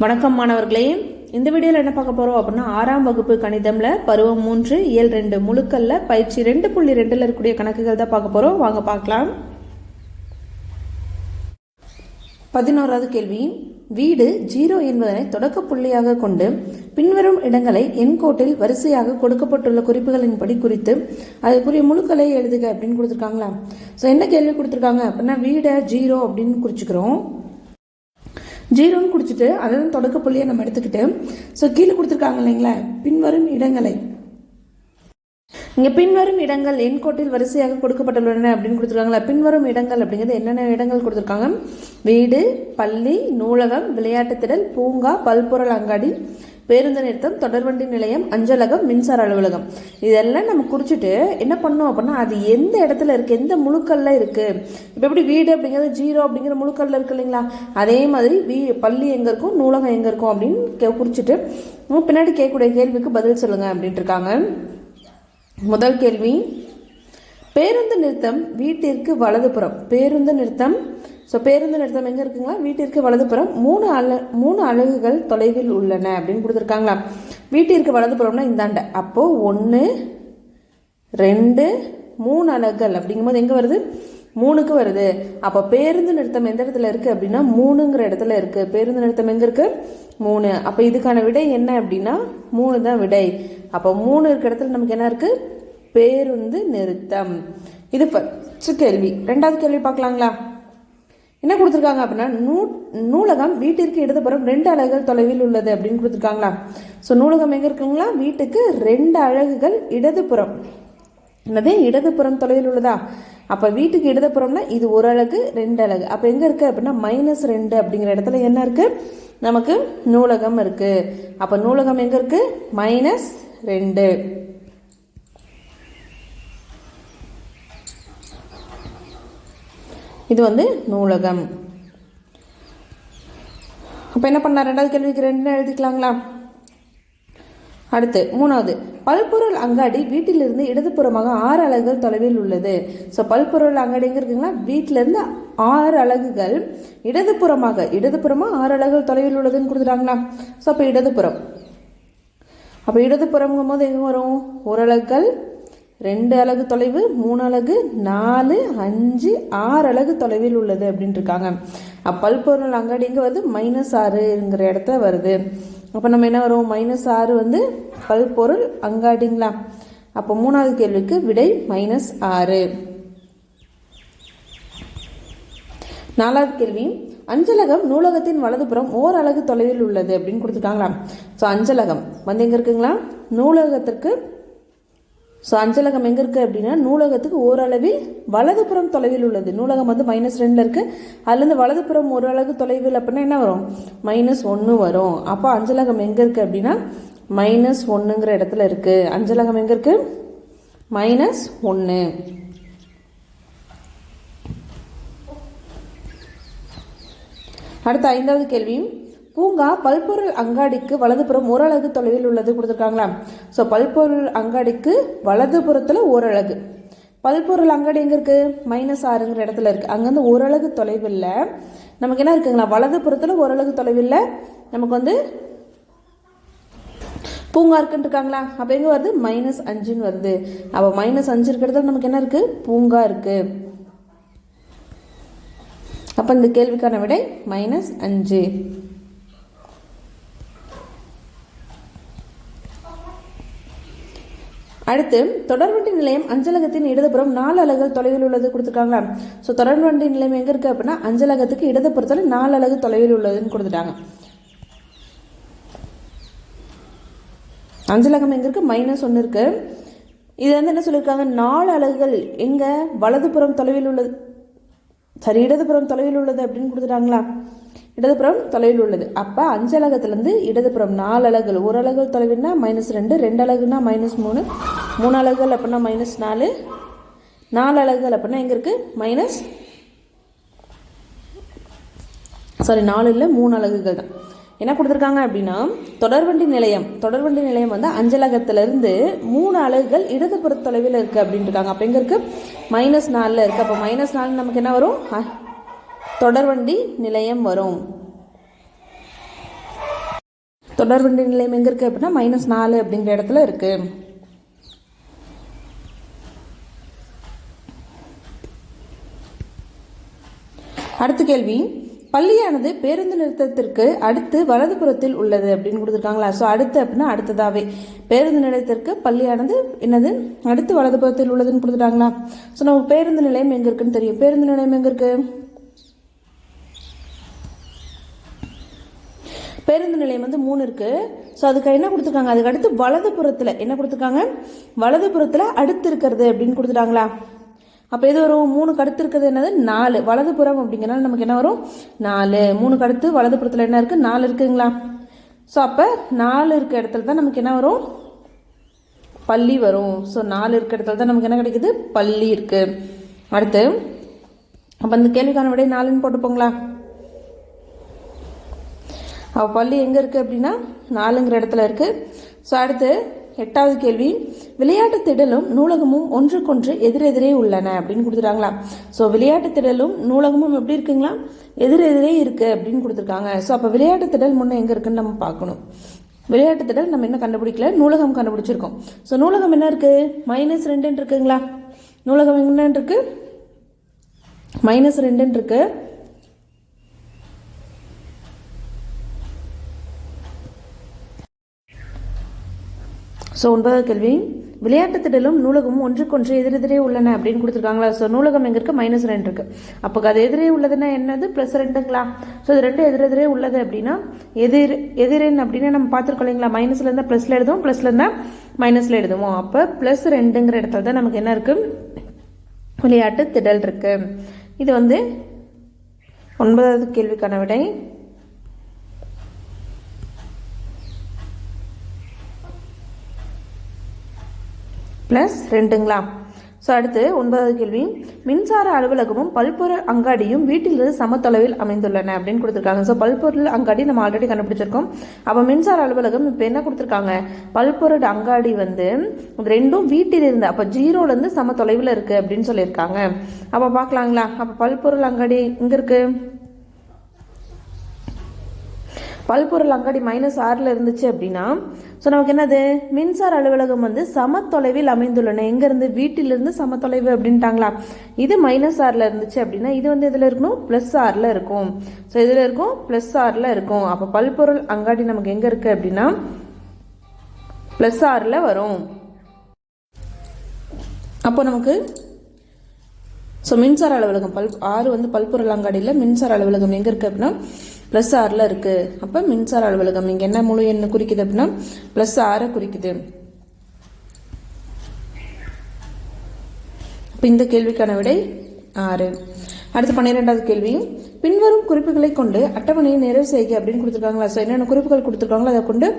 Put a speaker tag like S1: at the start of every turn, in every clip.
S1: வணக்கம் மாணவர்களே, இந்த வீடியோவில் என்ன பார்க்க போகிறோம் அப்படின்னா 6ஆம் வகுப்பு கணிதம்ல பருவம் 3 இயல் 2 முழுக்கல்ல பயிற்சி 2.2ல் இருக்கக்கூடிய கணக்குகள் தான் பார்க்க போகிறோம். வாங்க பார்க்கலாம். 11வது கேள்வி, வீடு 0 என்பதனை தொடக்க புள்ளியாக கொண்டு பின்வரும் இடங்களை எண்கோட்டில் வரிசையாக கொடுக்கப்பட்டுள்ள குறிப்புகளின்படி குறித்து அதுக்குரிய முழுக்களை எழுதுக அப்படின்னு கொடுத்துருக்காங்களா. ஸோ என்ன கேள்வி கொடுத்துருக்காங்க அப்படின்னா, வீடை 0 அப்படின்னு குறிச்சுக்கிறோம். 0ன்னு குடிச்சிட்டு அதான் தொடக்க புள்ளியை நம்ம எடுத்துக்கிட்டு ஸோ கீழே கொடுத்துருக்காங்க இல்லைங்களா, பின்வரும் இடங்களை இங்கே பின்வரும் இடங்கள் எண்கோட்டில் வரிசையாக கொடுக்கப்பட்டுள்ளன அப்படின்னு கொடுத்துருக்காங்களா. பின்வரும் இடங்கள் அப்படிங்கிறது என்னென்ன இடங்கள் கொடுத்துருக்காங்க? வீடு, பள்ளி, நூலகம், விளையாட்டு திடல், பூங்கா, பல்பொருள் அங்காடி, பேருந்து நிறுத்தம், தொடர்வண்டி நிலையம், அஞ்சலகம், மின்சார அலுவலகம். இதெல்லாம் நம்ம குறிச்சிட்டு என்ன பண்ணோம் அப்படின்னா, அது எந்த இடத்துல இருக்கு, எந்த முழுக்கல்ல இருக்கு. இப்போ எப்படி வீடு அப்படிங்கிறது 0 அப்படிங்கிற முழுக்கல்ல இருக்கு இல்லைங்களா, அதே மாதிரி பள்ளி எங்க இருக்கும், நூலகம் எங்க இருக்கும் அப்படின்னு குறிச்சிட்டு பின்னாடி கேட்கக்கூடிய கேள்விக்கு பதில் சொல்லுங்க அப்படின்ட்டு இருக்காங்க. முதல் கேள்வி, பேருந்து நிறுத்தம் வீட்டிற்கு வலதுபுறம். பேருந்து நிறுத்தம் பேருந்து நிறுத்தம் எங்க இருக்குங்களா, வீட்டிற்கு வலதுபுறம் 3 அலகுகள் தொலைவில் உள்ளன அப்படின்னு கொடுத்துருக்காங்களா. வீட்டிற்கு வலதுபுறம்னா இந்தாண்ட, அப்போ 1 2 3 அலகுகள் அப்படிங்கும்போது எங்க வருது, 3க்கு வருது. அப்போ பேருந்து நிறுத்தம் எந்த இடத்துல இருக்கு அப்படின்னா 3ங்கிற இடத்துல இருக்கு. பேருந்து நிறுத்தம் எங்க இருக்கு, 3. அப்போ இதுக்கான விடை என்ன அப்படின்னா 3 தான் விடை. அப்போ 3 இருக்க இடத்துல நமக்கு என்ன இருக்கு, பேருந்து நிறுத்தம். இது ஃபர்ஸ்ட் கேள்வி. ரெண்டாவது கேள்வி பார்க்கலாங்களா. என்ன கொடுத்துருக்காங்க அப்படின்னா, நூலகம் வீட்டிற்கு இடதுபுறம் 2 அலகுகள் தொலைவில் உள்ளது அப்படின்னு கொடுத்துருக்காங்களா. ஸோ நூலகம் எங்க இருக்குங்களா, வீட்டுக்கு 2 அலகுகள் இடதுபுறம். என்னது, இடதுபுறம் தொலைவில் உள்ளதா. அப்போ வீட்டுக்கு இடதுபுறம்னா இது 1 அலகு 2 அலகு. அப்போ எங்க இருக்கு அப்படின்னா -2 அப்படிங்கிற இடத்துல என்ன இருக்கு, நமக்கு நூலகம் இருக்கு. அப்போ நூலகம் எங்க இருக்கு, -2. இது நூலகம். அப்போ என்ன பண்ணலாம், ரெண்டாவது கேள்விக்கு 2 எழுதிக்கலாங்களா. அடுத்து மூணாவது, பல்பொருள் அங்காடி வீட்டிலிருந்து இடதுபுறமாக 6 அலகுகள் தொலைவில் உள்ளது. ஸோ பல்பொருள் அங்காடி எங்க இருக்குங்களா, வீட்டிலிருந்து 6 அலகுகள் இடதுபுறமாக 6 அலகுகள் தொலைவில் உள்ளதுன்னு கொடுத்துட்டாங்களா. ஸோ அப்போ இடதுபுறம், அப்போ இடதுபுறங்கும் போது எங்க வரும், 1 அலகுகள் 2 அலகு தொலைவு, 3 அலகு 4 5 6 அலகு தொலைவில் உள்ளது அப்படின்ட்டு இருக்காங்க. பல்பொருள் அங்காடி எங்க வருது, -6ங்கிற இடத்துல வருது. அப்போ நம்ம என்ன வரும், -6 பல்பொருள் அங்காடிங்களா. அப்போ மூணாவது கேள்விக்கு விடை -6. நாலாவது கேள்வி, அஞ்சலகம் நூலகத்தின் வலதுபுறம் 1 அலகு தொலைவில் உள்ளது அப்படின்னு கொடுத்துருக்காங்களா. ஸோ அஞ்சலகம் எங்க இருக்குங்களா, நூலகத்திற்கு. ஸோ அஞ்சலகம் எங்கே இருக்குது அப்படின்னா நூலகத்துக்கு ஓரளவில் வலதுபுறம் தொலைவில் உள்ளது. நூலகம் -2 இருக்குது, அதுலேருந்து வலதுபுறம் 1 அலகு தொலைவில் அப்படின்னா என்ன வரும், -1 வரும். அப்போ அஞ்சலகம் எங்கே இருக்குது அப்படின்னா -1ங்கிற இடத்துல இருக்குது. அஞ்சலகம் எங்கே இருக்குது, -1. அடுத்த 5வது கேள்வி, பூங்கா பல்பொருள் அங்காடிக்கு வலதுபுறம் 1 அலகு தொலைவில் உள்ளது கொடுத்துருக்காங்களா. ஸோ பல்பொருள் அங்காடிக்கு வலதுபுறத்தில் 1 அலகு. பல்பொருள் அங்காடி எங்கே இருக்குது, -6ங்கிற இடத்துல இருக்குது. அங்கேருந்து 1 அலகு தொலைவில் நமக்கு என்ன இருக்குங்களா, வலதுபுறத்தில் 1 அலகு தொலைவில் நமக்கு பூங்கா இருக்குன்னு இருக்காங்களா. அப்போ எங்கே வருது, -5ன்னு வருது. அப்போ -5 இருக்கிறதுல நமக்கு என்ன இருக்குது, பூங்கா இருக்குது. அப்போ இந்த கேள்விக்கான விடை -5. அடுத்து, தொடர்வண்டி நிலையம் அஞ்சலகத்தின் இடதுபுறம் 4 அலகுகள் தொலைவில் உள்ளது கொடுத்துருக்காங்களா. ஸோ தொடர்வண்டி நிலையம் எங்கே இருக்குது அப்படின்னா அஞ்சலகத்துக்கு இடதுபுறத்தில் 4 அலகு தொலைவில் உள்ளதுன்னு கொடுத்துட்டாங்க. அஞ்சலகம் எங்கே இருக்குது, -1 இருக்கு. இது என்ன சொல்லியிருக்காங்க, 4 அலகுகள் எங்கே வலதுபுறம் தொலைவில் உள்ளது, சரி இடதுபுறம் தொலைவில் உள்ளது அப்படின்னு கொடுத்துட்டாங்களா. இடதுபுறம் தொலைவில் உள்ளது. அப்போ அஞ்சலகத்திலேருந்து இடதுபுறம் 4 அலகுகள், 1 அலகு தொலைவில்னா -2, 2 அலகுனா -3, 3 அலகுகள் அப்படின்னா -4, 4 அலகுகள் அப்படின்னா எங்கே இருக்குது, 4 இல்லை 3 அலகுகள் தான். என்ன கொடுத்துருக்காங்க அப்படின்னா, தொடர்வண்டி நிலையம் அஞ்சலகத்திலிருந்து 3 அலகுகள் இடதுபுற தொலைவில் இருக்குது அப்படின்ட்டு இருக்காங்க. அப்போ எங்கே இருக்குது, -4ல் இருக்குது. அப்போ -4 நமக்கு என்ன வரும், தொடர்வண்டி நிலையம் வரும். தொடர்வண்டி நிலையம் எங்கே இருக்குது அப்படின்னா -4 அப்படிங்கிற இடத்துல இருக்குது. அடுத்த கேள்வி, பள்ளியானது பேருந்து நிறுத்தத்திற்கு அடுத்து வலதுபுறத்தில் உள்ளது அப்படின்னு கொடுத்துருக்காங்களா. ஸோ அடுத்து அப்படின்னா அடுத்ததாகவே பேருந்து நிலையத்திற்கு பள்ளியானது என்னது அடுத்து வலதுபுறத்தில் உள்ளதுன்னு கொடுத்துட்டாங்களா. ஸோ நமக்கு பேருந்து நிலையம் எங்கே இருக்குன்னு தெரியும். பேருந்து நிலையம் எங்கே இருக்கு? பேருந்து நிலையம் 3 இருக்கு. ஸோ அதுக்கு என்ன கொடுத்துருக்காங்க, அதுக்கு அடுத்து வலதுபுறத்தில் என்ன கொடுத்துருக்காங்க, வலதுபுறத்தில் அடுத்து இருக்கிறது அப்படின்னு கொடுத்துட்டாங்களா. அப்போ எது வரும், 3க்கு அடுத்து இருக்கிறது என்னது 4, வலதுபுறம் அப்படிங்கிறனால நமக்கு என்ன வரும் 4. 3க்கு அடுத்து வலதுபுறத்தில் என்ன இருக்குது 4 இருக்குங்களா. ஸோ அப்போ 4 இருக்க இடத்துல தான் நமக்கு என்ன வரும், பள்ளி வரும். ஸோ 4 இருக்க இடத்துல தான் நமக்கு என்ன கிடைக்குது, பள்ளி இருக்குது. அடுத்து அப்போ இந்த கேள்விக்கான விடை 4ன்னு போட்டுப்போங்களா. அப்போ பள்ளி எங்கே இருக்குது அப்படின்னா 4ங்கிற இடத்துல இருக்குது. ஸோ அடுத்து 8வது கேள்வி, விளையாட்டு திடலும் நூலகமும் ஒன்றுக்கொன்று எதிரெதிரே உள்ளன அப்படின்னு கொடுத்துருக்காங்களா. ஸோ விளையாட்டு திடலும் நூலகமும் எப்படி இருக்குங்களா, எதிரெதிரே இருக்குது அப்படின்னு கொடுத்துருக்காங்க. ஸோ அப்போ விளையாட்டு திடல் முன்னே எங்கே இருக்குன்னு நம்ம பார்க்கணும். விளையாட்டு திடல் நம்ம என்ன கண்டுபிடிக்கல, நூலகம் கண்டுபிடிச்சிருக்கோம். ஸோ நூலகம் என்ன இருக்குது, -2 இருக்குங்களா. நூலகம் என்ன இருக்குது, -2 இருக்கு. ஸோ 9வது கேள்வி, விளையாட்டு திடலும் நூலகமும் ஒன்றுக்கொன்று எதிரெதிரே உள்ளன அப்படின்னு கொடுத்துருக்காங்களா. ஸோ நூலகம் எங்கே இருக்குது, -2 இருக்கு. அப்போ அது எதிரே உள்ளதுன்னா என்னது, +2ங்களா. ஸோ இது 2 எதிரெதிரே உள்ளது அப்படின்னா எதிரெண் அப்படின்னு நம்ம பார்த்துருக்கோம் இல்லைங்களா. மைனஸ்ல இருந்தால் ப்ளஸ்ல எழுதுவோம், ப்ளஸ்ல இருந்தால் மைனஸ்ல எழுதுவோம். அப்போ +2ங்கிற இடத்துல தான் நமக்கு என்ன இருக்கு, விளையாட்டு திடல் இருக்கு. இது 9வது கேள்விக்கான விடை. +2ங்களா. ஸோ அடுத்து 9வது கேள்வி, மின்சார அலுவலகமும் பல்பொருள் அங்காடியும் வீட்டிலிருந்து சமத்தொலைவில் அமைந்துள்ளன அப்படின்னு கொடுத்துருக்காங்க. ஸோ பல்பொருள் அங்காடி நம்ம ஆல்ரெடி கண்டுபிடிச்சிருக்கோம். அப்போ மின்சார அலுவலகம் இப்போ என்ன கொடுத்துருக்காங்க, பல்பொருள் அங்காடி ரெண்டும் வீட்டிலிருந்து, அப்போ 0லேருந்து சமத்தொலைவில் இருக்குது அப்படின்னு சொல்லியிருக்காங்க. அப்போ பார்க்கலாங்களா. அப்போ பல்பொருள் அங்காடி இங்கே இருக்குது. பல்பொருள் அங்காடி -6ல் இருந்துச்சு அப்படின்னா ஸோ நமக்கு என்னது, மின்சார அலுவலகம் சமத்தொலைவில் அமைந்துள்ளன. எங்கேருந்து, வீட்டிலிருந்து சமத்தொலைவு அப்படின்ட்டாங்களா. இது -6ல் இருந்துச்சு அப்படின்னா இது இதில் இருக்கணும், +6ல் இருக்கும். ஸோ இதில் இருக்கும், +6ல் இருக்கும். அப்போ பல்பொருள் அங்காடி நமக்கு எங்கே இருக்குது அப்படின்னா +6ல் வரும். அப்போ நமக்கு ஸோ மின்சார அலுவலகம் 6 பல்பொருள் அங்காடியில் மின்சார அலுவலகம் எங்கே இருக்குது அப்படின்னா +6ல் இருக்குது. அப்போ மின்சார அலுவலகம் இங்கே என்ன முழு எண்ணு குறிக்குது அப்படின்னா +6 குறிக்குது. இப்போ இந்த கேள்விக்கான விடை 6. அடுத்து 12வது கேள்வி, பின்வரும் குறிப்புகளை கொண்டு அட்டவணையை நிறைவு செய்க அப்படின்னு கொடுத்துருக்காங்களா. ஸோ என்னென்ன குறிப்புகள் கொடுத்துருக்காங்களோ அதை கொண்டு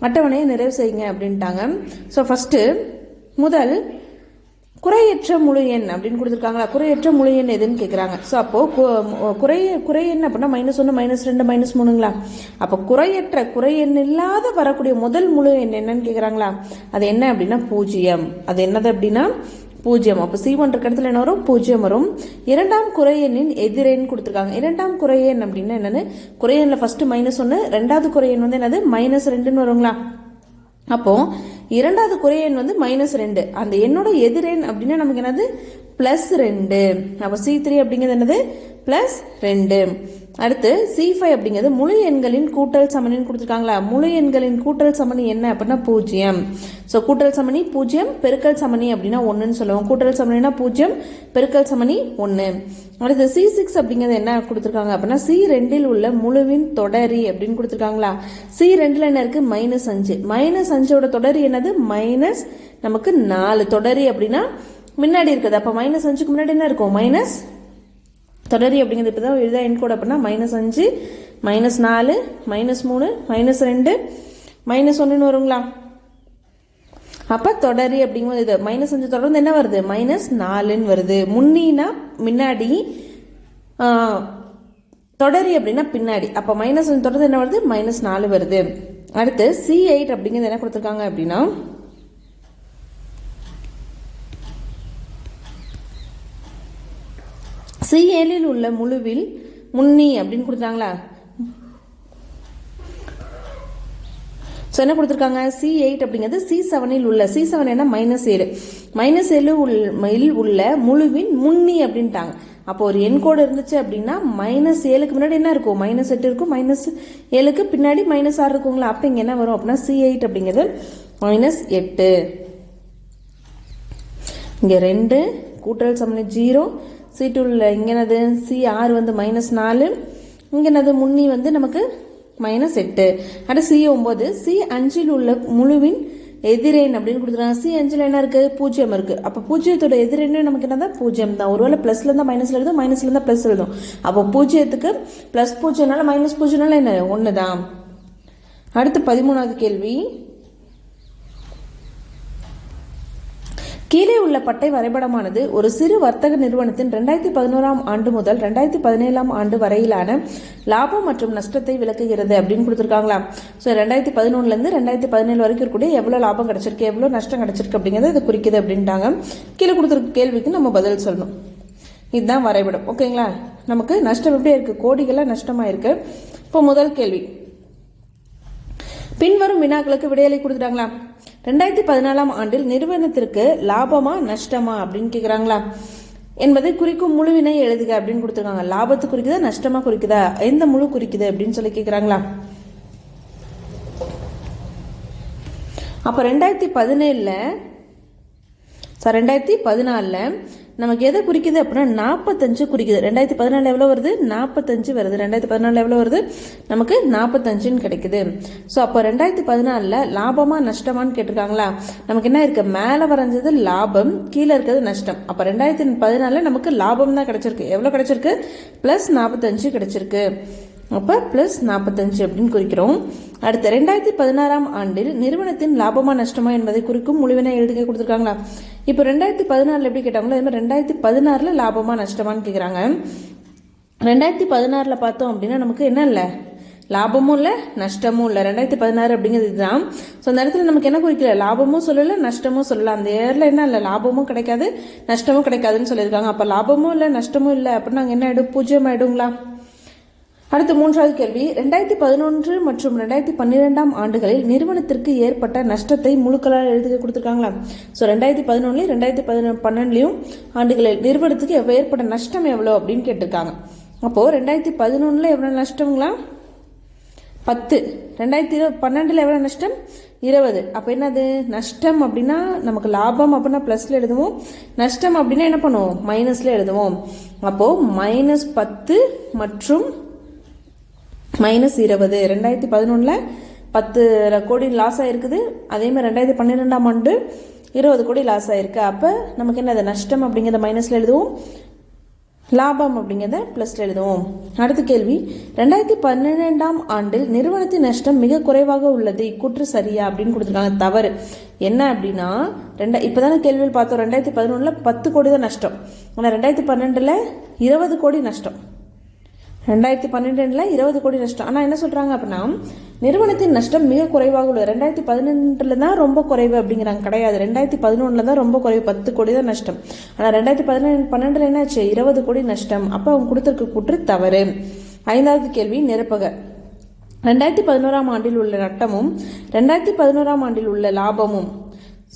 S1: அட்டவணையை நிறைவு செய்யுங்க அப்படின்ட்டாங்க. ஸோ ஃபஸ்ட்டு முதல் குறையற்ற முழு எண் அப்படின்னு கொடுத்துருக்காங்களா. குறையற்ற முழு எண் எதுன்னு கேட்குறாங்க. ஸோ அப்போது குறை எண் அப்படின்னா -1 -2 -3ங்களா. அப்போ குறை எண் இல்லாத வரக்கூடிய முதல் முழு எண் என்னன்னு கேட்குறாங்களா. அது என்ன அப்படின்னா 0. அது என்னது அப்படின்னா 0. அப்போ C1 இருக்க இடத்துல என்ன வரும், 0 வரும். 2ஆம் குறை எண்ணின் எதிரெண் கொடுத்துருக்காங்க. 2ஆம் குறை எண் அப்படின்னா என்னது, குறை எண்ணில் ஃபர்ஸ்ட் -1, 2வது குறை எண் என்னது -2ன்னு வருங்களா. அப்போ 2வது குறை எண் -2, அந்த எண்ணோட எதிரெண் அப்படின்னா நமக்கு என்னது +2. அப்போ C3 அப்படிங்கிறது என்னது +2. அடுத்து C5 அப்படிங்கிறது முழு எண்களின் கூட்டல் சமணின்னு கொடுத்துருக்காங்களா. முழு எண்களின் கூட்டல் சமணி என்ன அப்படின்னா 0. ஸோ கூட்டல் சமணி 0, பெருக்கல் சமணி அப்படின்னா 1ன்னு சொல்லுவோம். கூட்டல் சமணினா 0, பெருக்கல் சமணி 1. அடுத்து C6 அப்படிங்கிறது என்ன கொடுத்துருக்காங்க அப்படின்னா C2ல் உள்ள முழுவின் தொடரி அப்படின்னு கொடுத்துருக்காங்களா. C2ல் என்ன இருக்கு, -5. -5ஓட தொடரி என்னது நமக்கு 4. தொடரி அப்படின்னா முன்னாடி இருக்குது. அப்போ -5க்கு முன்னாடி என்ன இருக்கும், மைனஸ் தொடரி அப்படிங்கிறது இப்போ தான் எழுதா என் கோட் அப்படின்னா -5 -4 -3 -2 -1ன்னு வருங்களா. அப்போ தொடரி அப்படிங்கும்போது இது -5 தொடர்ந்து என்ன வருது, -4ன்னு வருது. முன்னினா முன்னாடி, தொடரி அப்படின்னா பின்னாடி. அப்போ -5 தொடர்ந்து என்ன வருது, -4 வருது. அடுத்து C8 அப்படிங்கிறது என்ன கொடுத்துருக்காங்க அப்படின்னா C7ல் உள்ள முழுவில் முன்னி அப்படின்னு கொடுத்தாங்களா. என்ன கொடுத்துருக்காங்க, C8 அப்படிங்கிறது C7 உள்ள, C7 என்ன -7, -7 உள்ள முழுவின் முன்னி அப்படின்ட்டாங்க. அப்போ ஒரு எண் கோடு இருந்துச்சு அப்படின்னா -7க்கு முன்னாடி என்ன இருக்கும், -8 இருக்கும், -7க்கு பின்னாடி -6 இருக்குங்களா. அப்போ இங்கே என்ன வரும் அப்படின்னா C8 அப்படிங்கிறது -8. இங்கே 2 கூட்டல் சமணி 0, C2 இங்கே என்னது C6 வந்து -4, இங்கே என்னது முன்னி வந்து நமக்கு -8. அடுத்து C9, C5 உள்ள முழுவின் எதிரெண் அப்படின்னு கொடுத்துருக்காங்க. C5 என்ன இருக்கு, 0 இருக்கு. அப்போ 0த்தோட எதிரெண்ணு நமக்கு என்ன தான் 0 தான். ஒருவேளை பிளஸ்ல இருந்தா மைனஸ்ல எழுதும், மைனஸ்ல இருந்தா பிளஸ் எழுதும். அப்போ 0க்கு +0னால -0னால என்ன 1 தான். அடுத்து 13வது கேள்வி. கீழே உள்ள பட்டை வரைபடமானது ஒரு சிறு வர்த்தக நிறுவனத்தின் 2011ஆம் ஆண்டு முதல் 2017ஆம் ஆண்டு வரையிலான லாபம் மற்றும் நஷ்டத்தை விளக்குகிறது அப்படின்னு கொடுத்துருக்காங்களா. ஸோ 2011லேருந்து 2017 வரைக்கும் இருக்கக்கூடிய எவ்வளோ லாபம் கிடைச்சிருக்கு, எவ்வளோ நஷ்டம் கிடைச்சிருக்கு அப்படிங்கிறத இது குறிக்குது அப்படின்ட்டாங்க. கீழே கொடுத்துருக்க கேள்விக்கு நம்ம பதில் சொல்லணும். இதுதான் வரைபடம். ஓகேங்களா. நமக்கு நஷ்டம் எப்படி இருக்கு, கோடிகளாக நஷ்டமாக இருக்கு. இப்போ முதல் கேள்வி, பின்வரும் வினாக்களுக்கு விடையளி கொடுத்துட்டாங்களா. 2014ஆம் ஆண்டில் நிறுவனத்திற்கு லாபமா நஷ்டமா அப்படின்னு கேட்குறாங்களா என்பதை குறிக்கும் முழுவினை எழுதுக அப்படின்னு கொடுத்துருக்காங்க. லாபத்து குறிக்குதா நஷ்டமா குறிக்குதா, எந்த முழு குறிக்குது அப்படின்னு சொல்லி கேட்குறாங்களா. அப்போ 2014 நமக்கு எதை குறிக்குது அப்படின்னா 45 குறிக்குது. 2014 எவ்வளோ வருது, 45 வருது. 2014 எவ்வளோ வருது, நமக்கு 45ன்னு கிடைக்குது. ஸோ அப்போ 2014 லாபமா நஷ்டமான்னு கேட்டிருக்காங்களா. நமக்கு என்ன இருக்கு, மேலே வரைஞ்சது லாபம், கீழே இருக்கிறது நஷ்டம். அப்போ 2014 நமக்கு லாபம் தான் கிடைச்சிருக்கு. எவ்வளோ கிடைச்சிருக்கு, +45 கிடைச்சிருக்கு. அப்போ +45 அப்படின்னு குறிக்கிறோம். அடுத்து 2016ஆம் ஆண்டில் நிறுவனத்தின் லாபமா நஷ்டமா என்பதை குறிக்கும் முழுவினை எழுதுக கொடுத்துருக்காங்களா. இப்போ 2014 எப்படி கேட்டாங்களோ அதே மாதிரி 2016 லாபமா நஷ்டமான்னு கேட்குறாங்க. 2016 பார்த்தோம் அப்படின்னா நமக்கு என்ன இல்லை, லாபமும் இல்லை நஷ்டமும் இல்லை. 2016 அப்படிங்கிறது இதுதான். ஸோ அந்த இடத்துல நமக்கு என்ன குறிக்கல, லாபமும் சொல்லலை நஷ்டமும் சொல்லலை. அந்த இயரில் என்ன இல்லை, லாபமும் கிடைக்காது நஷ்டமும் கிடைக்காதுன்னு சொல்லியிருக்காங்க. அப்போ லாபமும் இல்லை நஷ்டமும் இல்லை அப்படின்னா அங்கே என்ன ஆகிடும், 0 ஆகிடுங்களா. அடுத்து 3வது கேள்வி, 2011 மற்றும் 2012ஆம் ஆண்டுகளில் நிறுவனத்திற்கு ஏற்பட்ட நஷ்டத்தை முழுக்களால் எழுதி கொடுத்துருக்காங்களா. ஸோ 2011 2012 ஆண்டுகளில் நிறுவனத்துக்கு ஏற்பட்ட நஷ்டம் எவ்வளோ அப்படின்னு கேட்டிருக்காங்க. அப்போது 2011 எவ்வளோ நஷ்டங்களா, 10. 2012 எவ்வளோ நஷ்டம், 20. அப்போ என்னது நஷ்டம் அப்படின்னா நமக்கு லாபம் அப்படின்னா ப்ளஸில் எழுதுவோம், நஷ்டம் அப்படின்னா என்ன பண்ணுவோம், மைனஸில் எழுதுவோம். அப்போது -10 மற்றும் -20. 2011 10 கோடி லாஸ் ஆகிருக்குது. அதேமாதிரி 2012ஆம் ஆண்டு 20 கோடி லாஸ் ஆகிருக்கு. அப்போ நமக்கு என்னது நஷ்டம் அப்படிங்கிறத மைனஸில் எழுதுவோம், லாபம் அப்படிங்கிறத ப்ளஸில் எழுதுவோம். அடுத்த கேள்வி, 2012ஆம் ஆண்டில் நிறுவனத்தின் நஷ்டம் மிக குறைவாக உள்ளது, இக்கூற்று சரியா அப்படின்னு கொடுத்துருக்காங்க. தவறு. என்ன அப்படின்னா இப்போ தானே கேள்வியில் பார்த்தோம், 2011 10 கோடி தான் நஷ்டம், ஆனால் 2012 20 கோடி நஷ்டம். 2012 20 கோடி நஷ்டம். ஆனால் என்ன சொல்கிறாங்க அப்படின்னா நிறுவனத்தின் நஷ்டம் மிக குறைவாக உள்ளது. 2012 தான் ரொம்ப குறைவு அப்படிங்கிறாங்க. கிடையாது, 2011 தான் ரொம்ப குறைவு, 10 கோடி தான் நஷ்டம். ஆனால் 2012 என்னாச்சு, 20 கோடி நஷ்டம். அப்போ அவங்க கொடுத்துருக்க கூற்று தவறு. 5வது கேள்வி, நிரப்புக. 2011ஆம் ஆண்டில் உள்ள நட்டமும் 2011ஆம் ஆண்டில் உள்ள லாபமும்.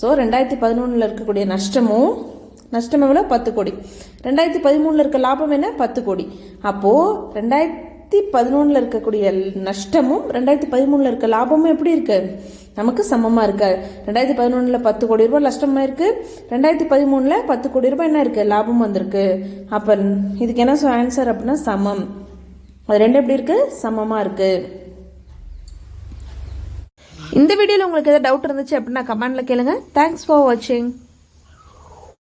S1: ஸோ 2011 இருக்கக்கூடிய நஷ்டம் எவ்வளோ, 10 கோடி. 2013 இருக்க லாபம் என்ன, 10 கோடி. அப்போது 2011 இருக்கக்கூடிய நஷ்டமும் 2013 இருக்க லாபமும் எப்படி இருக்கு, நமக்கு சமமாக இருக்கு. 2011 10 கோடி ரூபாய் நஷ்டமாக இருக்கு, 2013 10 கோடி ரூபாய் என்ன இருக்கு, லாபம் வந்திருக்கு. அப்போ இதுக்கு என்ன ஆன்சர் அப்படின்னா சமம். அது ரெண்டு எப்படி இருக்கு, சமமாக இருக்கு. இந்த வீடியோவில் உங்களுக்கு ஏதாவது டவுட் இருந்துச்சு அப்படின்னா கமெண்ட்ல கேளுங்க. தேங்க்ஸ் ஃபார் வாட்சிங்.